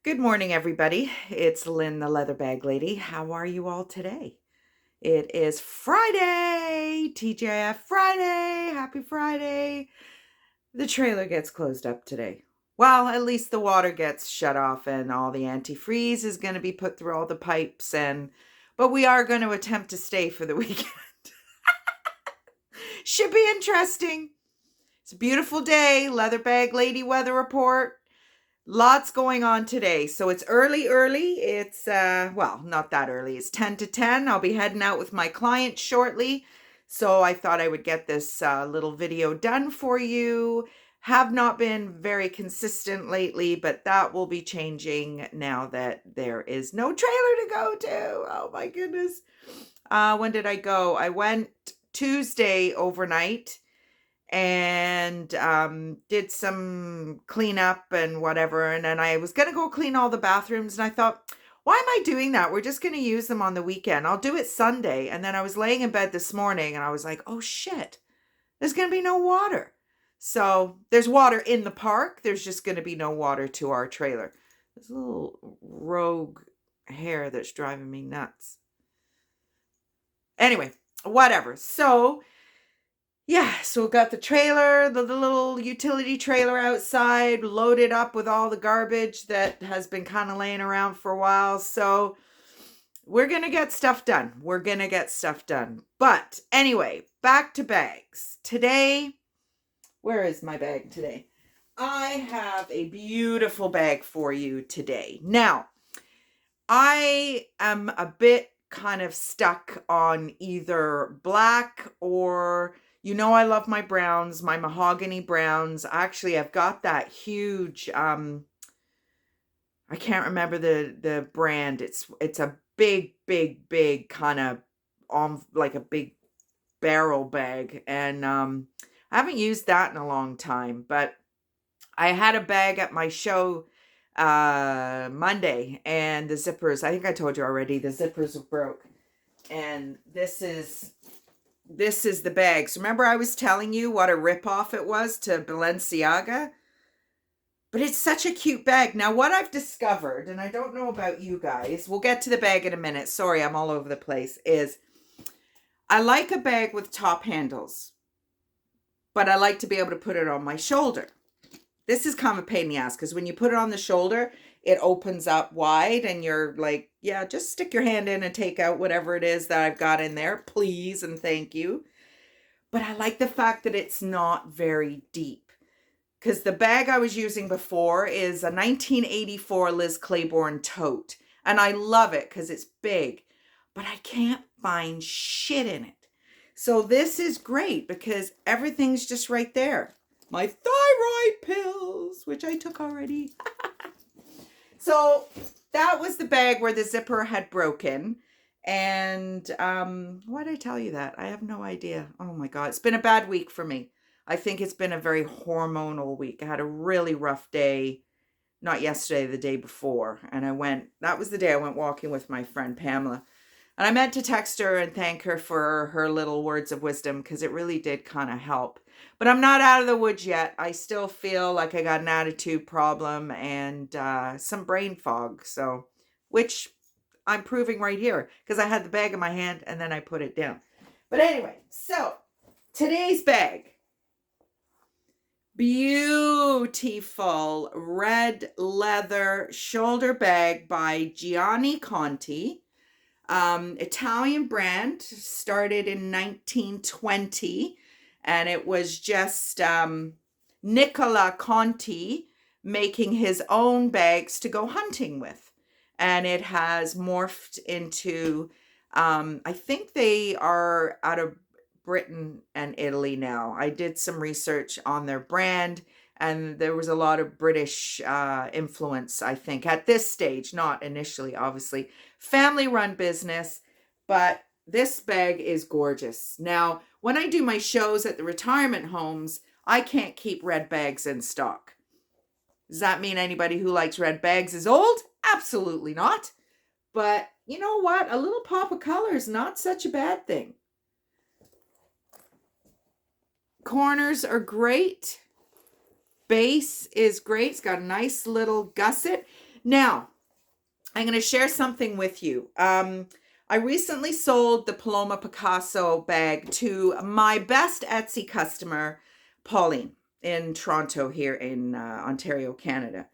Good morning, everybody. It's Lynn, the leather bag lady. How are you all today? It is Friday, TGIF Friday. Happy Friday. The trailer gets closed up today. Well, at least the water gets shut off and all the antifreeze is going to be put through all the pipes but we are going to attempt to stay for the weekend. Should be interesting. It's a beautiful day. Leather bag lady weather report. Lots going on today. So it's early. It's, well, not that early. It's 10 to 10. I'll be heading out with my client shortly. So I thought I would get this little video done for you. Have not been very consistent lately, but that will be changing now that there is no trailer to go to. Oh my goodness. When did I go? I went Tuesday overnight and did some cleanup and whatever. And then I was going to go clean all the bathrooms. And I thought, why am I doing that? We're just going to use them on the weekend. I'll do it Sunday. And then I was laying in bed this morning and I was like, oh shit, there's going to be no water. So there's water in the park. There's just going to be no water to our trailer. There's a little rogue hair that's driving me nuts. Anyway, whatever. So we got the trailer, the little utility trailer outside, loaded up with all the garbage that has been kind of laying around for a while. So we're going to get stuff done. But anyway, back to bags. Today, where is my bag today? I have a beautiful bag for you today. Now, I am a bit kind of stuck on either black or... I love my browns, my mahogany browns. Actually, I've got that huge, I can't remember the brand. It's a big kind of, like a big barrel bag. And I haven't used that in a long time, but I had a bag at my show Monday, and the zippers, I think I told you already, the zippers broke. And this is the bag. So remember I was telling you what a ripoff it was to Balenciaga? But it's such a cute bag. Now what I've discovered, and I don't know about you guys, we'll get to the bag in a minute. Sorry, I'm all over the place, is I like a bag with top handles, but I like to be able to put it on my shoulder. This is kind of a pain in the ass because when you put it on the shoulder, it opens up wide and you're like, yeah, just stick your hand in and take out whatever it is that I've got in there, please and thank you. But I like the fact that it's not very deep, because the bag I was using before is a 1984 Liz Claiborne tote, and I love it because it's big, but I can't find shit in it. So this is great because everything's just right there. My thyroid pills, which I took already. So that was the bag where the zipper had broken. And why did I tell you that? I have no idea. Oh my God. It's been a bad week for me. I think it's been a very hormonal week. I had a really rough day, not yesterday, the day before. And that was the day I went walking with my friend Pamela. And I meant to text her and thank her for her little words of wisdom because it really did kind of help. But I'm not out of the woods yet. I still feel like I got an attitude problem and some brain fog. So, which I'm proving right here because I had the bag in my hand and then I put it down. But anyway, so today's bag. Beautiful red leather shoulder bag by Gianni Conti. Italian brand, started in 1920, and it was just Nicola Conti making his own bags to go hunting with. And it has morphed into, I think they are out of Britain and Italy now. I did some research on their brand, and there was a lot of British influence, I think, at this stage, not initially, obviously. Family run business, but this bag is gorgeous. Now, when I do my shows at the retirement homes, I can't keep red bags in stock. Does that mean anybody who likes red bags is old? Absolutely not. But you know what? A little pop of color is not such a bad thing. Corners are great. Base is great. It's got a nice little gusset. Now, I'm going to share something with you. I recently sold the Paloma Picasso bag to my best Etsy customer, Pauline, in Toronto here in Ontario, Canada.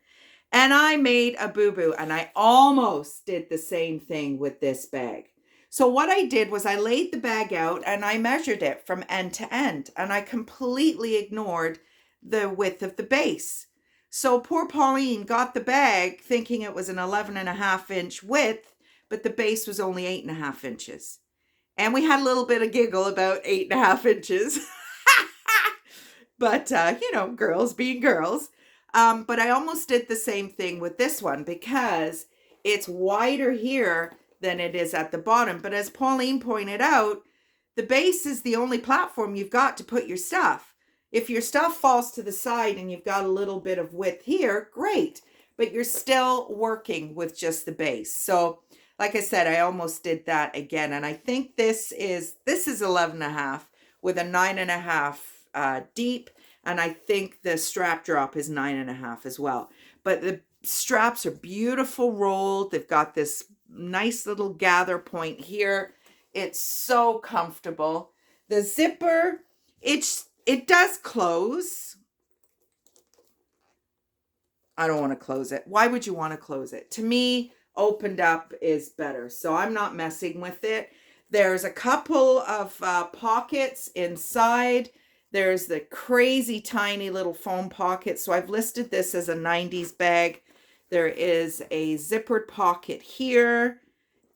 And I made a boo-boo, and I almost did the same thing with this bag. So what I did was I laid the bag out and I measured it from end to end, and I completely ignored the width of the base. So poor Pauline got the bag thinking it was an 11.5 inch width, but the base was only 8.5 inches. And we had a little bit of giggle about 8.5 inches. But, girls being girls. But I almost did the same thing with this one because it's wider here than it is at the bottom. But as Pauline pointed out, the base is the only platform you've got to put your stuff. If your stuff falls to the side and you've got a little bit of width here, great. But you're still working with just the base. So like I said, I almost did that again. And I think this is 11.5 with a 9.5 deep. And I think the strap drop is 9.5 as well. But the straps are beautiful rolled. They've got this nice little gather point here. It's so comfortable. The zipper, it does close. I don't want to close it. Why would you want to close it? To me, opened up is better. So I'm not messing with it. There's a couple of pockets inside. There's the crazy tiny little foam pocket. So I've listed this as a 90s bag. There is a zippered pocket here.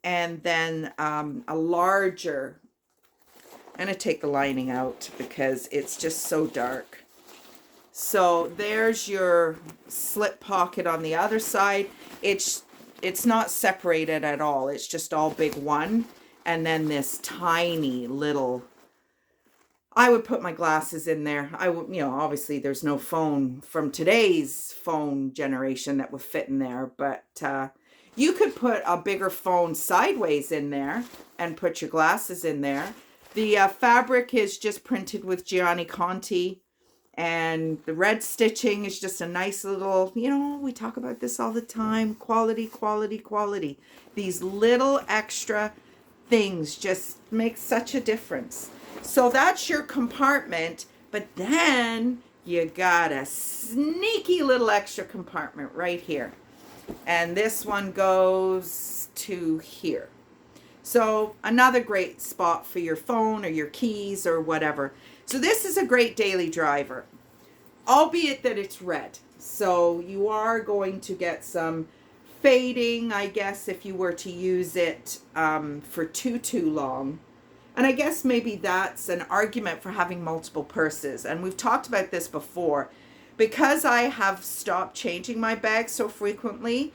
And then a larger. I'm going to take the lining out because it's just so dark. So there's your slip pocket on the other side. It's not separated at all. It's just all big one. And then this tiny little, I would put my glasses in there. I would, obviously there's no phone from today's phone generation that would fit in there, but you could put a bigger phone sideways in there and put your glasses in there. The fabric is just printed with Gianni Conti, and the red stitching is just a nice little, we talk about this all the time, quality, quality, quality. These little extra things just make such a difference. So that's your compartment, but then you got a sneaky little extra compartment right here. And this one goes to here. So another great spot for your phone or your keys or whatever. So this is a great daily driver, albeit that it's red. So you are going to get some fading, I guess, if you were to use it for too long. And I guess maybe that's an argument for having multiple purses. And we've talked about this before. Because I have stopped changing my bags so frequently,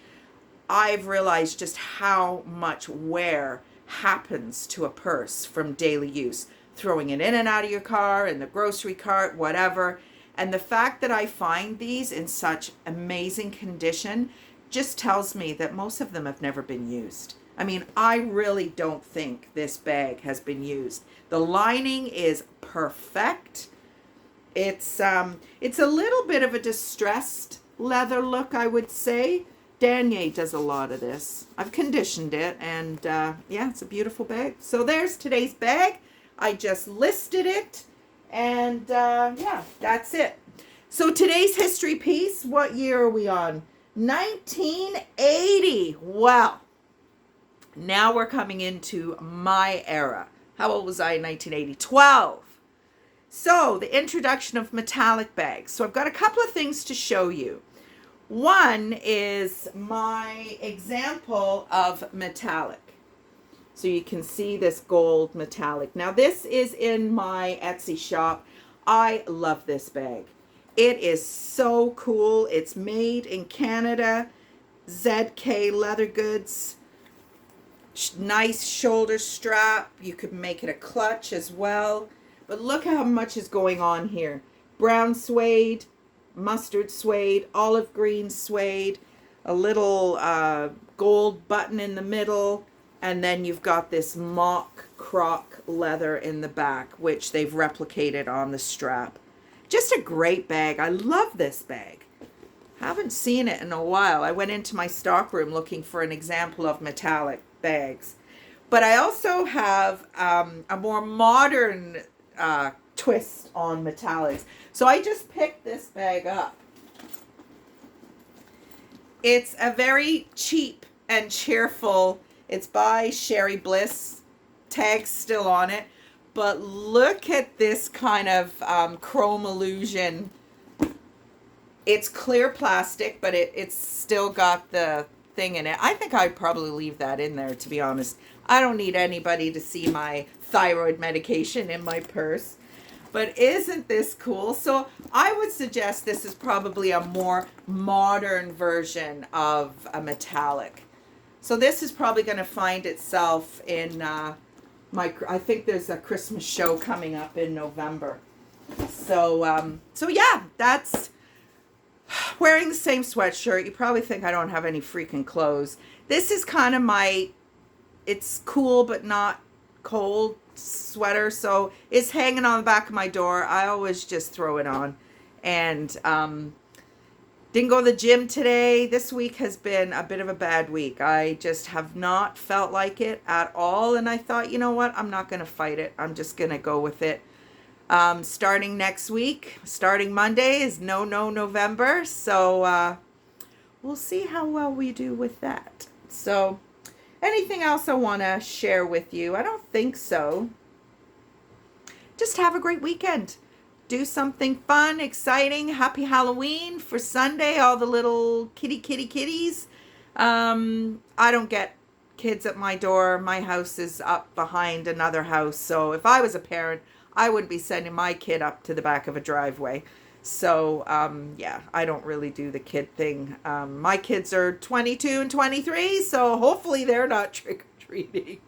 I've realized just how much wear happens to a purse from daily use. Throwing it in and out of your car, in the grocery cart, whatever. And the fact that I find these in such amazing condition just tells me that most of them have never been used. I mean, I really don't think this bag has been used. The lining is perfect. It's a little bit of a distressed leather look, I would say. Danier does a lot of this. I've conditioned it, and yeah, it's a beautiful bag. So there's today's bag. I just listed it, and yeah, that's it. So today's history piece, what year are we on? 1980. Well, now we're coming into my era. How old was I in 1980? 12. So the introduction of metallic bags. So I've got a couple of things to show you. One is my example of metallic. So you can see this gold metallic. Now this is in my Etsy shop. I love this bag. It is so cool. It's made in Canada. ZK Leather Goods. Nice shoulder strap. You could make it a clutch as well. But look how much is going on here. Brown suede, mustard suede, olive green suede, a little gold button in the middle, and then you've got this mock croc leather in the back, which they've replicated on the strap. Just a great bag. I love this bag. Haven't seen it in a while. I went into my stockroom looking for an example of metallic bags. But I also have a more modern twist on metallics. So I just picked this bag up. It's a very cheap and cheerful, it's by Sherry Bliss, tag's still on it, but look at this kind of chrome illusion. It's clear plastic, but it's still got the thing in it. I think I'd probably leave that in there, to be honest. I don't need anybody to see my thyroid medication in my purse. But isn't this cool? So I would suggest this is probably a more modern version of a metallic. So this is probably going to find itself in I think there's a Christmas show coming up in November. So yeah, that's wearing the same sweatshirt. You probably think I don't have any freaking clothes. This is kind of it's cool but not cold sweater, so it's hanging on the back of my door. I always just throw it on. And didn't go to the gym today. This week has been a bit of a bad week. I just have not felt like it at all, and I thought, you know what, I'm not going to fight it. I'm just going to go with it. Starting next week, starting Monday is No November, so we'll see how well we do with that. So anything else I want to share with you? I don't think so. Just have a great weekend. Do something fun, exciting. Happy Halloween for Sunday, all the little kitties. I don't get kids at my door. My house is up behind another house. So if I was a parent, I wouldn't be sending my kid up to the back of a driveway. So, yeah, I don't really do the kid thing. My kids are 22 and 23, so hopefully they're not trick-or-treating.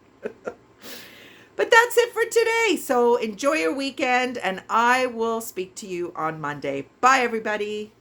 But that's it for today. So enjoy your weekend, and I will speak to you on Monday. Bye, everybody.